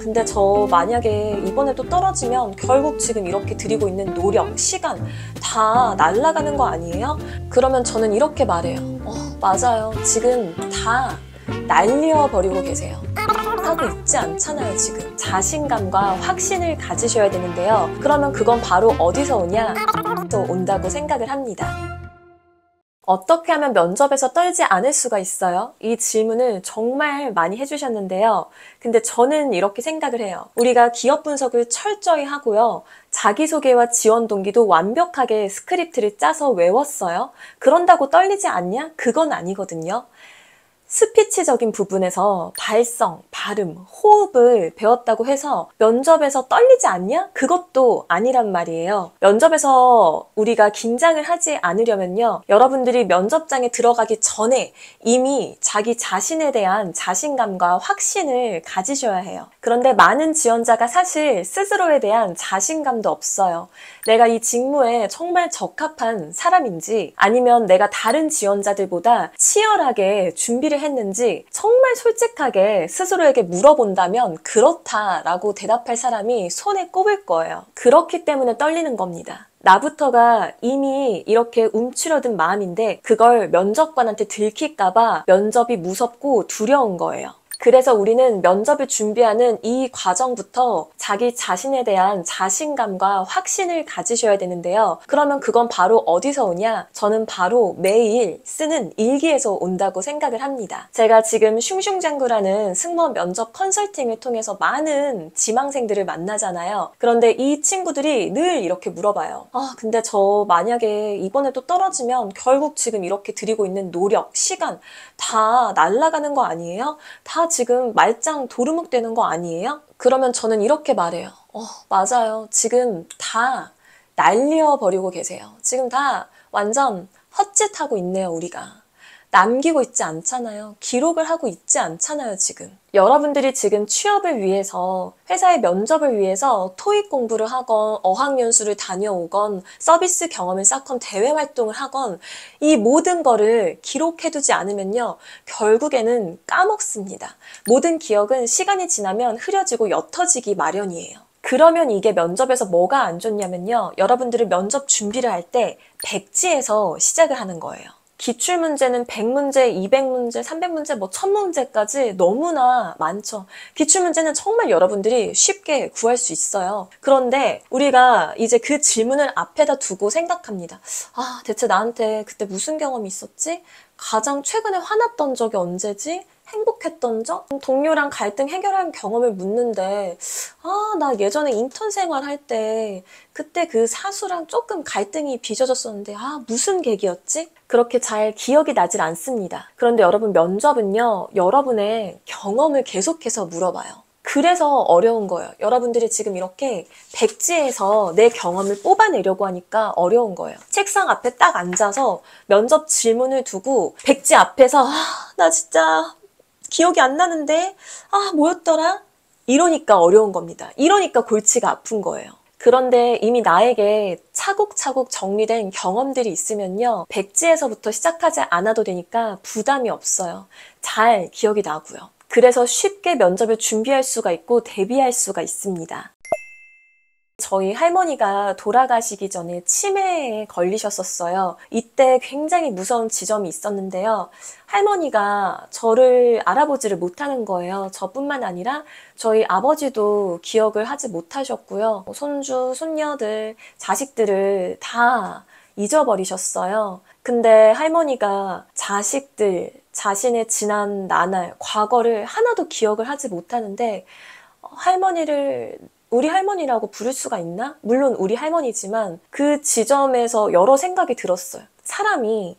근데 저 만약에 이번에 또 떨어지면 결국 지금 이렇게 들이고 있는 노력, 시간 다 날아가는 거 아니에요? 그러면 저는 이렇게 말해요. 맞아요. 지금 다 날려버리고 계세요. 하고 있지 않잖아요, 지금. 자신감과 확신을 가지셔야 되는데요. 그러면 그건 바로 어디서 오냐? 또 온다고 생각을 합니다. 어떻게 하면 면접에서 떨지 않을 수가 있어요? 이 질문을 정말 많이 해주셨는데요. 근데 저는 이렇게 생각을 해요. 우리가 기업 분석을 철저히 하고요. 자기소개와 지원 동기도 완벽하게 스크립트를 짜서 외웠어요. 그런다고 떨리지 않냐? 그건 아니거든요. 스피치적인 부분에서 발성, 발음, 호흡을 배웠다고 해서 면접에서 떨리지 않냐? 그것도 아니란 말이에요. 면접에서 우리가 긴장을 하지 않으려면요. 여러분들이 면접장에 들어가기 전에 이미 자기 자신에 대한 자신감과 확신을 가지셔야 해요. 그런데 많은 지원자가 사실 스스로에 대한 자신감도 없어요. 내가 이 직무에 정말 적합한 사람인지 아니면 내가 다른 지원자들보다 치열하게 준비를 했는지 정말 솔직하게 스스로에게 물어본다면 그렇다라고 대답할 사람이 손에 꼽을 거예요. 그렇기 때문에 떨리는 겁니다. 나부터가 이미 이렇게 움츠러든 마음인데 그걸 면접관한테 들킬까봐 면접이 무섭고 두려운 거예요. 그래서 우리는 면접을 준비하는 이 과정부터 자기 자신에 대한 자신감과 확신을 가지셔야 되는데요. 그러면 그건 바로 어디서 오냐? 저는 바로 매일 쓰는 일기에서 온다고 생각을 합니다. 제가 지금 슝슝장구라는 승무원 면접 컨설팅을 통해서 많은 지망생들을 만나잖아요. 그런데 이 친구들이 늘 이렇게 물어봐요. 근데 저 만약에 이번에 또 떨어지면 결국 지금 이렇게 들이고 있는 노력, 시간 다 날아가는 거 아니에요? 다 지금 말짱 도루묵 되는 거 아니에요? 그러면 저는 이렇게 말해요. 맞아요. 지금 다 날려버리고 계세요. 지금 다 완전 헛짓하고 있네요, 우리가. 남기고 있지 않잖아요. 기록을 하고 있지 않잖아요, 지금. 여러분들이 지금 취업을 위해서, 회사의 면접을 위해서 토익 공부를 하건, 어학연수를 다녀오건, 서비스 경험을 쌓건, 대외 활동을 하건, 이 모든 거를 기록해두지 않으면요, 결국에는 까먹습니다. 모든 기억은 시간이 지나면 흐려지고 옅어지기 마련이에요. 그러면 이게 면접에서 뭐가 안 좋냐면요, 여러분들이 면접 준비를 할 때 백지에서 시작을 하는 거예요. 기출문제는 100문제, 200문제, 300문제, 1000문제까지 너무나 많죠. 기출문제는 정말 여러분들이 쉽게 구할 수 있어요. 그런데 우리가 이제 그 질문을 앞에다 두고 생각합니다. 대체 나한테 그때 무슨 경험이 있었지? 가장 최근에 화났던 적이 언제지? 행복했던 적? 동료랑 갈등 해결한 경험을 묻는데 나 예전에 인턴 생활할 때 그때 그 사수랑 조금 갈등이 빚어졌었는데 무슨 계기였지? 그렇게 잘 기억이 나질 않습니다. 그런데 여러분, 면접은요, 여러분의 경험을 계속해서 물어봐요. 그래서 어려운 거예요. 여러분들이 지금 이렇게 백지에서 내 경험을 뽑아내려고 하니까 어려운 거예요. 책상 앞에 딱 앉아서 면접 질문을 두고 백지 앞에서 나 진짜 기억이 안 나는데 뭐였더라? 이러니까 어려운 겁니다. 이러니까 골치가 아픈 거예요. 그런데 이미 나에게 차곡차곡 정리된 경험들이 있으면요, 백지에서부터 시작하지 않아도 되니까 부담이 없어요. 잘 기억이 나고요. 그래서 쉽게 면접을 준비할 수가 있고 대비할 수가 있습니다. 저희 할머니가 돌아가시기 전에 치매에 걸리셨었어요. 이때 굉장히 무서운 지점이 있었는데요. 할머니가 저를 알아보지를 못하는 거예요. 저뿐만 아니라 저희 아버지도 기억을 하지 못하셨고요. 손주, 손녀들, 자식들을 다 잊어버리셨어요. 근데 할머니가 자식들, 자신의 지난 나날, 과거를 하나도 기억을 하지 못하는데 할머니를 우리 할머니라고 부를 수가 있나? 물론 우리 할머니지만 그 지점에서 여러 생각이 들었어요. 사람이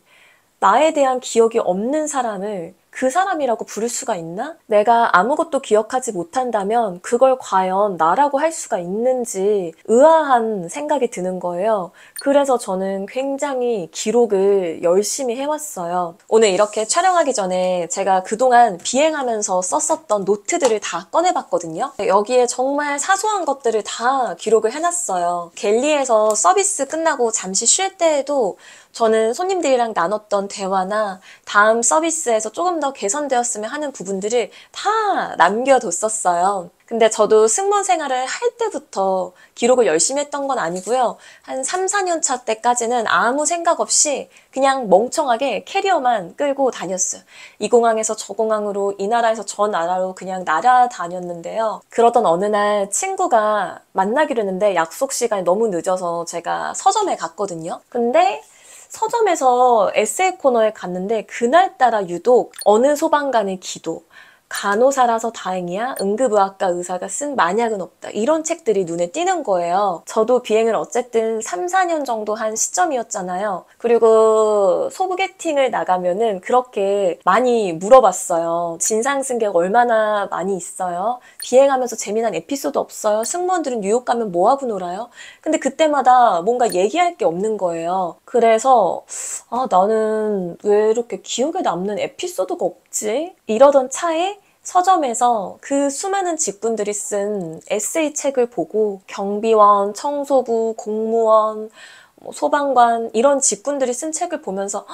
나에 대한 기억이 없는 사람을 그 사람이라고 부를 수가 있나? 내가 아무것도 기억하지 못한다면 그걸 과연 나라고 할 수가 있는지 의아한 생각이 드는 거예요. 그래서 저는 굉장히 기록을 열심히 해왔어요. 오늘 이렇게 촬영하기 전에 제가 그동안 비행하면서 썼었던 노트들을 다 꺼내봤거든요. 여기에 정말 사소한 것들을 다 기록을 해놨어요. 갤리에서 서비스 끝나고 잠시 쉴 때에도 저는 손님들이랑 나눴던 대화나 다음 서비스에서 조금 더 개선되었으면 하는 부분들을 다 남겨뒀었어요. 근데 저도 승무원 생활을 할 때부터 기록을 열심히 했던 건 아니고요. 한 3, 4년 차 때까지는 아무 생각 없이 그냥 멍청하게 캐리어만 끌고 다녔어요. 이 공항에서 저 공항으로, 이 나라에서 저 나라로 그냥 날아다녔는데요. 그러던 어느 날 친구가 만나기로 했는데 약속 시간이 너무 늦어서 제가 서점에 갔거든요. 근데 서점에서 에세이 코너에 갔는데 그날따라 유독 어느 소방관의 기도, 간호사라서 다행이야, 응급의학과 의사가 쓴 만약은 없다, 이런 책들이 눈에 띄는 거예요. 저도 비행을 어쨌든 3, 4년 정도 한 시점이었잖아요. 그리고 소개팅을 나가면은 그렇게 많이 물어봤어요. 진상 승객 얼마나 많이 있어요? 비행하면서 재미난 에피소드 없어요? 승무원들은 뉴욕 가면 뭐하고 놀아요? 근데 그때마다 뭔가 얘기할 게 없는 거예요. 그래서 나는 왜 이렇게 기억에 남는 에피소드가 없지? 이러던 차에 서점에서 그 수많은 직군들이 쓴 에세이 책을 보고 경비원, 청소부, 공무원, 소방관 이런 직군들이 쓴 책을 보면서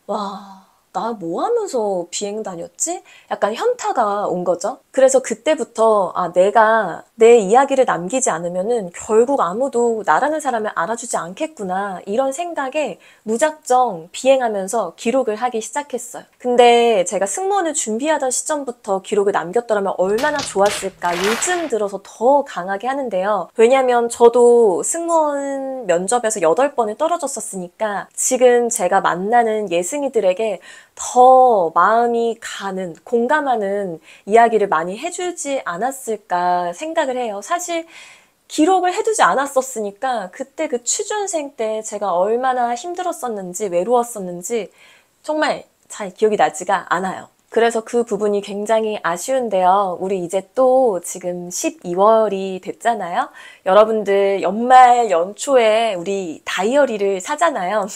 와, 나 뭐 하면서 비행 다녔지? 약간 현타가 온 거죠. 그래서 그때부터 내가 내 이야기를 남기지 않으면은 결국 아무도 나라는 사람을 알아주지 않겠구나, 이런 생각에 무작정 비행하면서 기록을 하기 시작했어요. 근데 제가 승무원을 준비하던 시점부터 기록을 남겼더라면 얼마나 좋았을까, 요즘 들어서 더 강하게 하는데요. 왜냐면 저도 승무원 면접에서 8번을 떨어졌었으니까 지금 제가 만나는 예승이들에게 더 마음이 가는, 공감하는 이야기를 많이 해주지 않았을까 생각을 해요. 사실 기록을 해두지 않았었으니까 그때 그 취준생 때 제가 얼마나 힘들었었는지, 외로웠었는지 정말 잘 기억이 나지가 않아요. 그래서 그 부분이 굉장히 아쉬운데요. 우리 이제 또 지금 12월이 됐잖아요. 여러분들 연말 연초에 우리 다이어리를 사잖아요.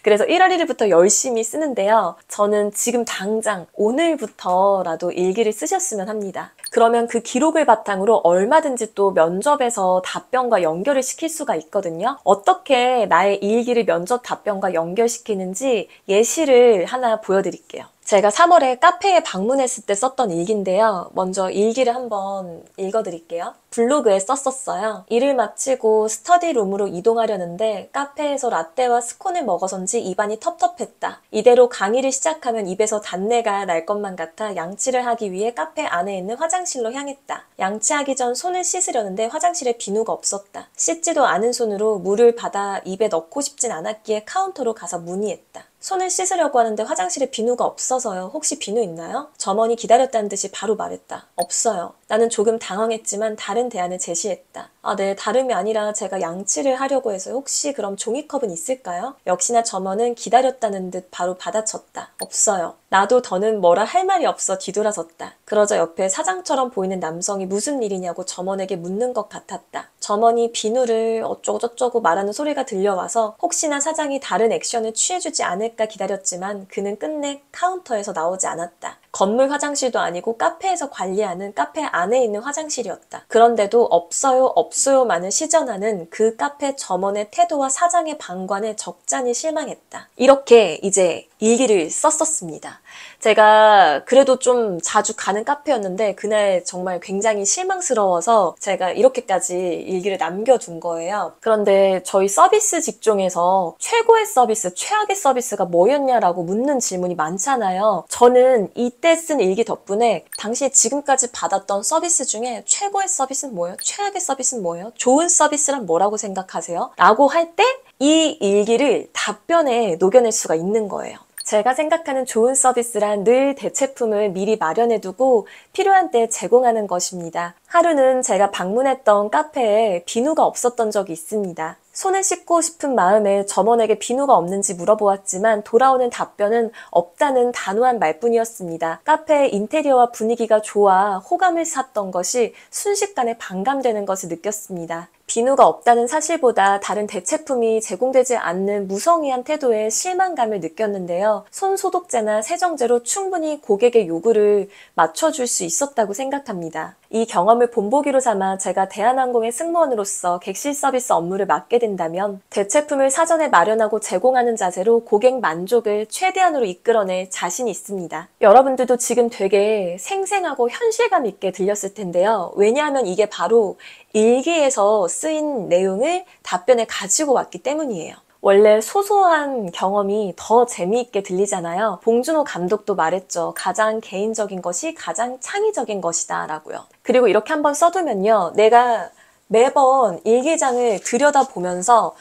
그래서 1월 1일부터 열심히 쓰는데요. 저는 지금 당장 오늘부터라도 일기를 쓰셨으면 합니다. 그러면 그 기록을 바탕으로 얼마든지 또 면접에서 답변과 연결을 시킬 수가 있거든요. 어떻게 나의 일기를 면접 답변과 연결시키는지 예시를 하나 보여드릴게요. 제가 3월에 카페에 방문했을 때 썼던 일기인데요. 먼저 일기를 한번 읽어드릴게요. 블로그에 썼었어요. 일을 마치고 스터디룸으로 이동하려는데 카페에서 라떼와 스콘을 먹어서인지 입안이 텁텁했다. 이대로 강의를 시작하면 입에서 단내가 날 것만 같아 양치를 하기 위해 카페 안에 있는 화장실로 향했다. 양치하기 전 손을 씻으려는데 화장실에 비누가 없었다. 씻지도 않은 손으로 물을 받아 입에 넣고 싶진 않았기에 카운터로 가서 문의했다. 손을 씻으려고 하는데 화장실에 비누가 없어서요. 혹시 비누 있나요? 점원이 기다렸다는 듯이 바로 말했다. 없어요. 나는 조금 당황했지만 다른 대안을 제시했다. 네, 다름이 아니라 제가 양치를 하려고 해서 혹시 그럼 종이컵은 있을까요? 역시나 점원은 기다렸다는 듯 바로 받아쳤다. 없어요. 나도 더는 뭐라 할 말이 없어 뒤돌아섰다. 그러자 옆에 사장처럼 보이는 남성이 무슨 일이냐고 점원에게 묻는 것 같았다. 점원이 비누를 어쩌고저쩌고 말하는 소리가 들려와서 혹시나 사장이 다른 액션을 취해주지 않을까 기다렸지만 그는 끝내 카운터에서 나오지 않았다. 건물 화장실도 아니고 카페에서 관리하는 카페 안에 있는 화장실이었다. 그런데도 없어요만을 시전하는 그 카페 점원의 태도와 사장의 방관에 적잖이 실망했다. 이렇게 이제 일기를 썼었습니다. 제가 그래도 좀 자주 가는 카페였는데 그날 정말 굉장히 실망스러워서 제가 이렇게까지 일기를 남겨둔 거예요. 그런데 저희 서비스 직종에서 최고의 서비스, 최악의 서비스가 뭐였냐라고 묻는 질문이 많잖아요. 저는 이때 쓴 일기 덕분에 당시 지금까지 받았던 서비스 중에 최고의 서비스는 뭐예요? 최악의 서비스는 뭐예요? 좋은 서비스란 뭐라고 생각하세요? 라고 할 때 이 일기를 답변에 녹여낼 수가 있는 거예요. 제가 생각하는 좋은 서비스란 늘 대체품을 미리 마련해두고 필요한 때 제공하는 것입니다. 하루는 제가 방문했던 카페에 비누가 없었던 적이 있습니다. 손을 씻고 싶은 마음에 점원에게 비누가 없는지 물어보았지만 돌아오는 답변은 없다는 단호한 말뿐이었습니다. 카페의 인테리어와 분위기가 좋아 호감을 샀던 것이 순식간에 반감되는 것을 느꼈습니다. 비누가 없다는 사실보다 다른 대체품이 제공되지 않는 무성의한 태도에 실망감을 느꼈는데요. 손소독제나 세정제로 충분히 고객의 요구를 맞춰줄 수 있었다고 생각합니다. 이 경험을 본보기로 삼아 제가 대한항공의 승무원으로서 객실 서비스 업무를 맡게 된다면 대체품을 사전에 마련하고 제공하는 자세로 고객 만족을 최대한으로 이끌어낼 자신이 있습니다. 여러분들도 지금 되게 생생하고 현실감 있게 들렸을 텐데요. 왜냐하면 이게 바로 일기에서 쓰인 내용을 답변에 가지고 왔기 때문이에요. 원래 소소한 경험이 더 재미있게 들리잖아요. 봉준호 감독도 말했죠. 가장 개인적인 것이 가장 창의적인 것이다 라고요. 그리고 이렇게 한번 써두면요. 내가 매번 일기장을 들여다보면서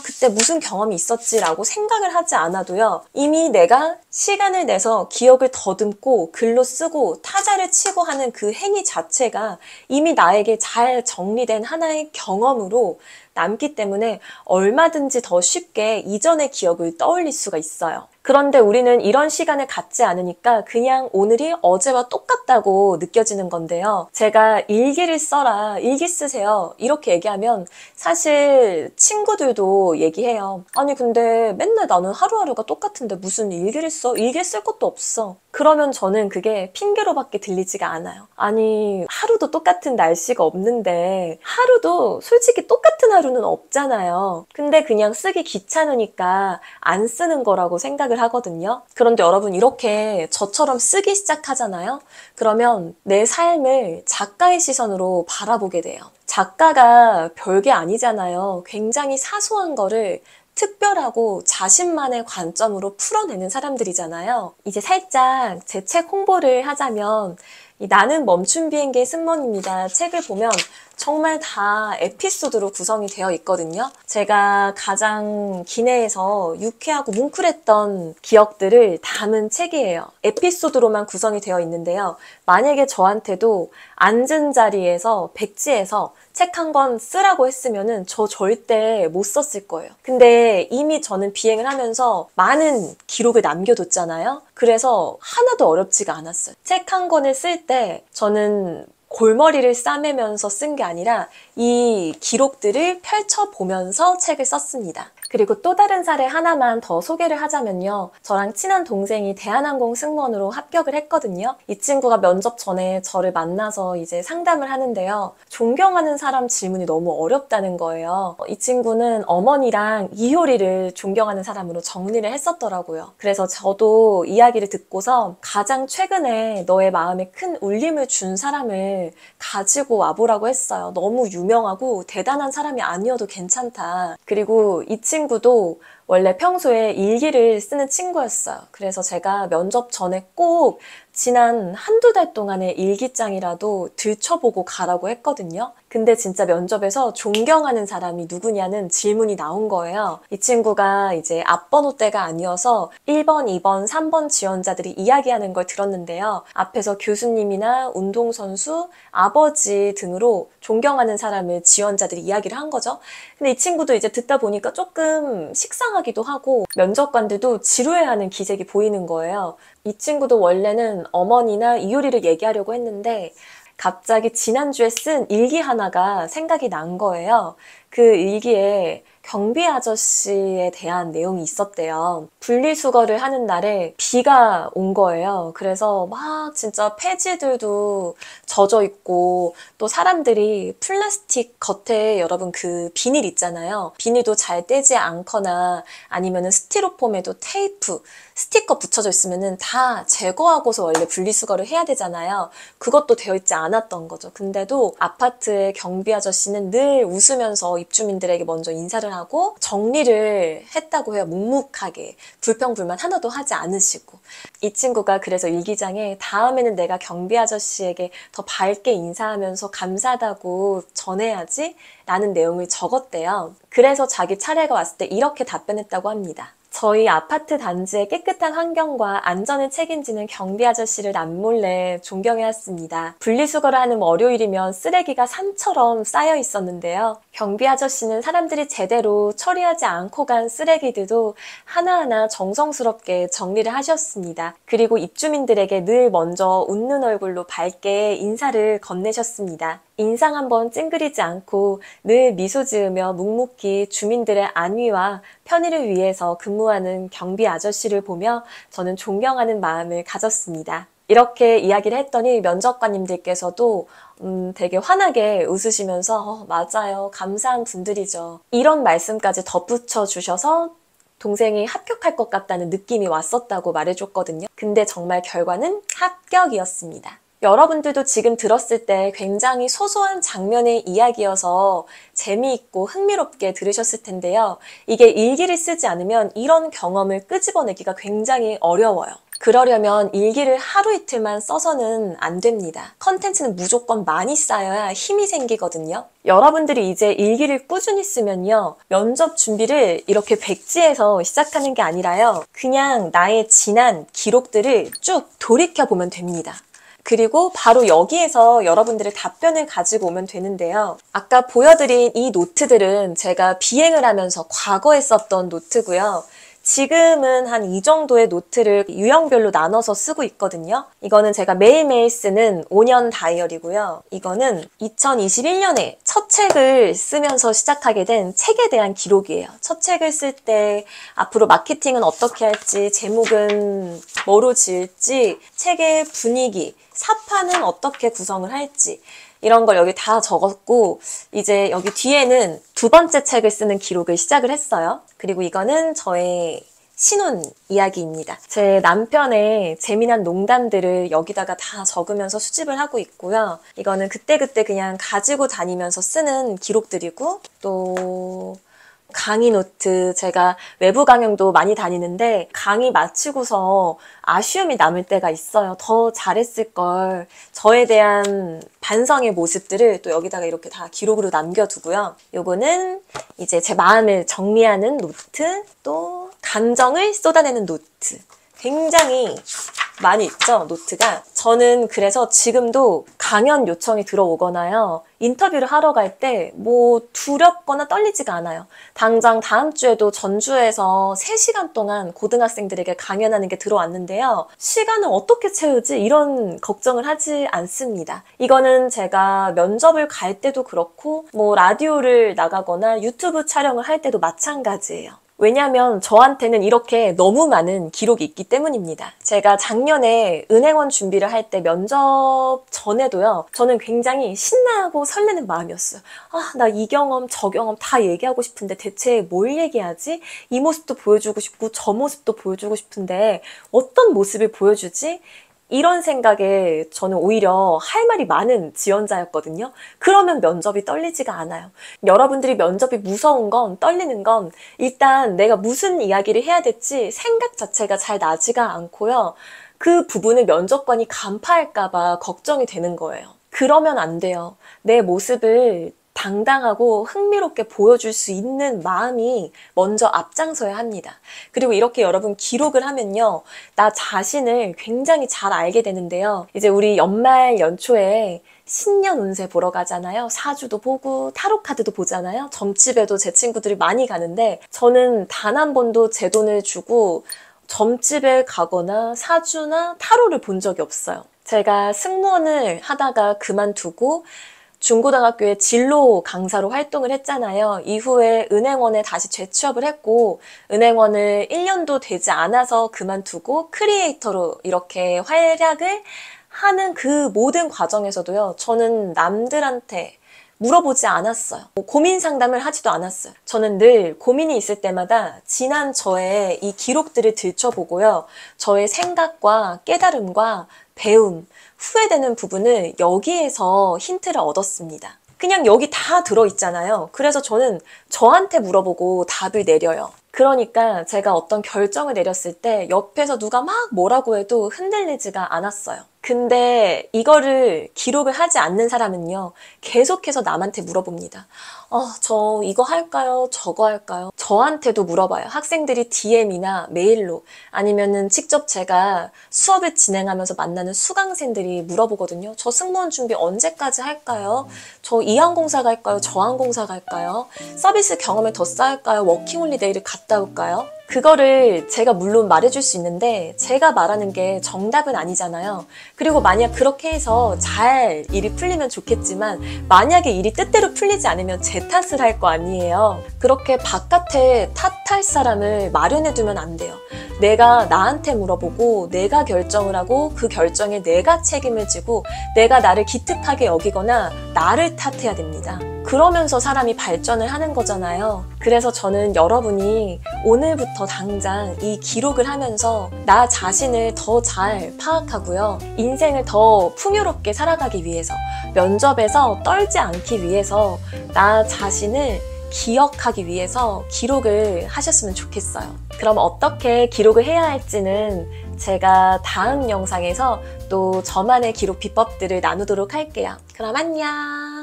그때 무슨 경험이 있었지 라고 생각을 하지 않아도요. 이미 내가 시간을 내서 기억을 더듬고 글로 쓰고 타자를 치고 하는 그 행위 자체가 이미 나에게 잘 정리된 하나의 경험으로 남기 때문에 얼마든지 더 쉽게 이전의 기억을 떠올릴 수가 있어요. 그런데 우리는 이런 시간을 갖지 않으니까 그냥 오늘이 어제와 똑같다고 느껴지는 건데요. 제가 일기를 써라, 일기 쓰세요 이렇게 얘기하면 사실 친구들도 얘기해요. 아니 근데 맨날 나는 하루하루가 똑같은데 무슨 일기를 써? 일기 쓸 것도 없어. 그러면 저는 그게 핑계로밖에 들리지가 않아요. 아니 하루도 똑같은 날씨가 없는데 하루도 솔직히 똑같은 하루는 없잖아요. 근데 그냥 쓰기 귀찮으니까 안 쓰는 거라고 생각을 하거든요. 그런데 여러분 이렇게 저처럼 쓰기 시작하잖아요. 그러면 내 삶을 작가의 시선으로 바라보게 돼요. 작가가 별게 아니잖아요. 굉장히 사소한 거를 특별하고 자신만의 관점으로 풀어내는 사람들이잖아요. 이제 살짝 제 책 홍보를 하자면 나는 멈춘 비행기의 승무원입니다. 책을 보면 정말 다 에피소드로 구성이 되어 있거든요. 제가 가장 기내에서 유쾌하고 뭉클했던 기억들을 담은 책이에요. 에피소드로만 구성이 되어 있는데요. 만약에 저한테도 앉은 자리에서 백지에서 책 한 권 쓰라고 했으면은 저 절대 못 썼을 거예요. 근데 이미 저는 비행을 하면서 많은 기록을 남겨뒀잖아요. 그래서 하나도 어렵지가 않았어요. 책 한 권을 쓸 때 저는 골머리를 싸매면서 쓴 게 아니라 이 기록들을 펼쳐보면서 책을 썼습니다. 그리고 또 다른 사례 하나만 더 소개를 하자면요. 저랑 친한 동생이 대한항공 승무원으로 합격을 했거든요. 이 친구가 면접 전에 저를 만나서 이제 상담을 하는데요. 존경하는 사람 질문이 너무 어렵다는 거예요. 이 친구는 어머니랑 이효리를 존경하는 사람으로 정리를 했었더라고요. 그래서 저도 이야기를 듣고서 가장 최근에 너의 마음에 큰 울림을 준 사람을 가지고 와보라고 했어요. 너무 유명하고 대단한 사람이 아니어도 괜찮다. 그리고 이 친구도 원래 평소에 일기를 쓰는 친구였어요. 그래서 제가 면접 전에 꼭 지난 한두 달 동안의 일기장이라도 들춰보고 가라고 했거든요. 근데 진짜 면접에서 존경하는 사람이 누구냐는 질문이 나온 거예요. 이 친구가 이제 앞번호대가 아니어서 1번, 2번, 3번 지원자들이 이야기하는 걸 들었는데요. 앞에서 교수님이나 운동선수, 아버지 등으로 존경하는 사람을 지원자들이 이야기를 한 거죠. 근데 이 친구도 이제 듣다 보니까 조금 식상하기도 하고 면접관들도 지루해하는 기색이 보이는 거예요. 이 친구도 원래는 어머니나 이효리를 얘기하려고 했는데 갑자기 지난주에 쓴 일기 하나가 생각이 난 거예요. 그 일기에 경비 아저씨에 대한 내용이 있었대요. 분리수거를 하는 날에 비가 온 거예요. 그래서 막 진짜 폐지들도 젖어 있고 또 사람들이 플라스틱 겉에 여러분 그 비닐 있잖아요. 비닐도 잘 떼지 않거나 아니면은 스티로폼에도 테이프, 스티커 붙여져 있으면은 다 제거하고서 원래 분리수거를 해야 되잖아요. 그것도 되어 있지 않았던 거죠. 근데도 아파트의 경비 아저씨는 늘 웃으면서 입주민들에게 먼저 인사를 하고 정리를 했다고 해요. 묵묵하게. 불평불만 하나도 하지 않으시고. 이 친구가 그래서 일기장에 다음에는 내가 경비 아저씨에게 더 밝게 인사하면서 감사하다고 전해야지 라는 내용을 적었대요. 그래서 자기 차례가 왔을 때 이렇게 답변했다고 합니다. 저희 아파트 단지의 깨끗한 환경과 안전을 책임지는 경비 아저씨를 남몰래 존경해왔습니다. 분리수거를 하는 월요일이면 쓰레기가 산처럼 쌓여 있었는데요. 경비 아저씨는 사람들이 제대로 처리하지 않고 간 쓰레기들도 하나하나 정성스럽게 정리를 하셨습니다. 그리고 입주민들에게 늘 먼저 웃는 얼굴로 밝게 인사를 건네셨습니다. 인상 한번 찡그리지 않고 늘 미소 지으며 묵묵히 주민들의 안위와 편의를 위해서 근무하는 경비 아저씨를 보며 저는 존경하는 마음을 가졌습니다. 이렇게 이야기를 했더니 면접관님들께서도 되게 환하게 웃으시면서 맞아요. 감사한 분들이죠. 이런 말씀까지 덧붙여 주셔서 동생이 합격할 것 같다는 느낌이 왔었다고 말해줬거든요. 근데 정말 결과는 합격이었습니다. 여러분들도 지금 들었을 때 굉장히 소소한 장면의 이야기여서 재미있고 흥미롭게 들으셨을 텐데요. 이게 일기를 쓰지 않으면 이런 경험을 끄집어내기가 굉장히 어려워요. 그러려면 일기를 하루 이틀만 써서는 안 됩니다. 컨텐츠는 무조건 많이 쌓여야 힘이 생기거든요. 여러분들이 이제 일기를 꾸준히 쓰면요. 면접 준비를 이렇게 백지에서 시작하는 게 아니라요. 그냥 나의 지난 기록들을 쭉 돌이켜보면 됩니다. 그리고 바로 여기에서 여러분들의 답변을 가지고 오면 되는데요. 아까 보여드린 이 노트들은 제가 비행을 하면서 과거에 썼던 노트고요. 지금은 한 이 정도의 노트를 유형별로 나눠서 쓰고 있거든요. 이거는 제가 매일매일 쓰는 5년 다이어리고요. 이거는 2021년에 첫 책을 쓰면서 시작하게 된 책에 대한 기록이에요. 첫 책을 쓸 때 앞으로 마케팅은 어떻게 할지, 제목은 뭐로 지을지, 책의 분위기, 사파는 어떻게 구성을 할지 이런 걸 여기 다 적었고 이제 여기 뒤에는 두 번째 책을 쓰는 기록을 시작을 했어요. 그리고 이거는 저의 신혼 이야기입니다. 제 남편의 재미난 농담들을 여기다가 다 적으면서 수집을 하고 있고요. 이거는 그때그때 그냥 가지고 다니면서 쓰는 기록들이고 또 강의 노트, 제가 외부 강연도 많이 다니는데 강의 마치고서 아쉬움이 남을 때가 있어요. 더 잘했을 걸. 저에 대한 반성의 모습들을 또 여기다가 이렇게 다 기록으로 남겨두고요. 요거는 이제 제 마음을 정리하는 노트, 또 감정을 쏟아내는 노트. 굉장히 많이 있죠, 노트가. 저는 그래서 지금도 강연 요청이 들어오거나요. 인터뷰를 하러 갈 때 뭐 두렵거나 떨리지가 않아요. 당장 다음 주에도 전주에서 3시간 동안 고등학생들에게 강연하는 게 들어왔는데요. 시간을 어떻게 채우지? 이런 걱정을 하지 않습니다. 이거는 제가 면접을 갈 때도 그렇고 뭐 라디오를 나가거나 유튜브 촬영을 할 때도 마찬가지예요. 왜냐하면 저한테는 이렇게 너무 많은 기록이 있기 때문입니다. 제가 작년에 은행원 준비를 할 때 면접 전에도요. 저는 굉장히 신나고 설레는 마음이었어요. 아, 나 이 경험, 저 경험 다 얘기하고 싶은데 대체 뭘 얘기하지? 이 모습도 보여주고 싶고 저 모습도 보여주고 싶은데 어떤 모습을 보여주지? 이런 생각에 저는 오히려 할 말이 많은 지원자였거든요. 그러면 면접이 떨리지가 않아요. 여러분들이 면접이 무서운 건, 떨리는 건 일단 내가 무슨 이야기를 해야 될지 생각 자체가 잘 나지가 않고요. 그 부분을 면접관이 간파할까 봐 걱정이 되는 거예요. 그러면 안 돼요. 내 모습을 당당하고 흥미롭게 보여줄 수 있는 마음이 먼저 앞장서야 합니다. 그리고 이렇게 여러분 기록을 하면요. 나 자신을 굉장히 잘 알게 되는데요. 이제 우리 연말 연초에 신년 운세 보러 가잖아요. 사주도 보고 타로 카드도 보잖아요. 점집에도 제 친구들이 많이 가는데 저는 단 한 번도 제 돈을 주고 점집에 가거나 사주나 타로를 본 적이 없어요. 제가 승무원을 하다가 그만두고 중고등학교에 진로 강사로 활동을 했잖아요. 이후에 은행원에 다시 재취업을 했고 은행원을 1년도 되지 않아서 그만두고 크리에이터로 이렇게 활약을 하는 그 모든 과정에서도요. 저는 남들한테 물어보지 않았어요. 고민 상담을 하지도 않았어요. 저는 늘 고민이 있을 때마다 지난 저의 이 기록들을 들춰보고요. 저의 생각과 깨달음과 배움, 후회되는 부분을 여기에서 힌트를 얻었습니다. 그냥 여기 다 들어있잖아요. 그래서 저는 저한테 물어보고 답을 내려요. 그러니까 제가 어떤 결정을 내렸을 때 옆에서 누가 막 뭐라고 해도 흔들리지가 않았어요. 근데 이거를 기록을 하지 않는 사람은요. 계속해서 남한테 물어봅니다. 저 이거 할까요? 저거 할까요? 저한테도 물어봐요. 학생들이 DM이나 메일로 아니면은 직접 제가 수업을 진행하면서 만나는 수강생들이 물어보거든요. 저 승무원 준비 언제까지 할까요? 저 이항공사 갈까요? 저항공사 갈까요? 서비스 경험을 더 쌓을까요? 워킹홀리데이를 갔다 올까요? 그거를 제가 물론 말해줄 수 있는데 제가 말하는 게 정답은 아니잖아요. 그리고 만약 그렇게 해서 잘 일이 풀리면 좋겠지만 만약에 일이 뜻대로 풀리지 않으면 제 탓을 할 거 아니에요. 그렇게 바깥에 탓할 사람을 마련해두면 안 돼요. 내가 나한테 물어보고 내가 결정을 하고 그 결정에 내가 책임을 지고 내가 나를 기특하게 여기거나 나를 탓해야 됩니다. 그러면서 사람이 발전을 하는 거잖아요. 그래서 저는 여러분이 오늘부터 당장 이 기록을 하면서 나 자신을 더 잘 파악하고요. 인생을 더 풍요롭게 살아가기 위해서, 면접에서 떨지 않기 위해서 나 자신을 기억하기 위해서 기록을 하셨으면 좋겠어요. 그럼 어떻게 기록을 해야 할지는 제가 다음 영상에서 또 저만의 기록 비법들을 나누도록 할게요. 그럼 안녕!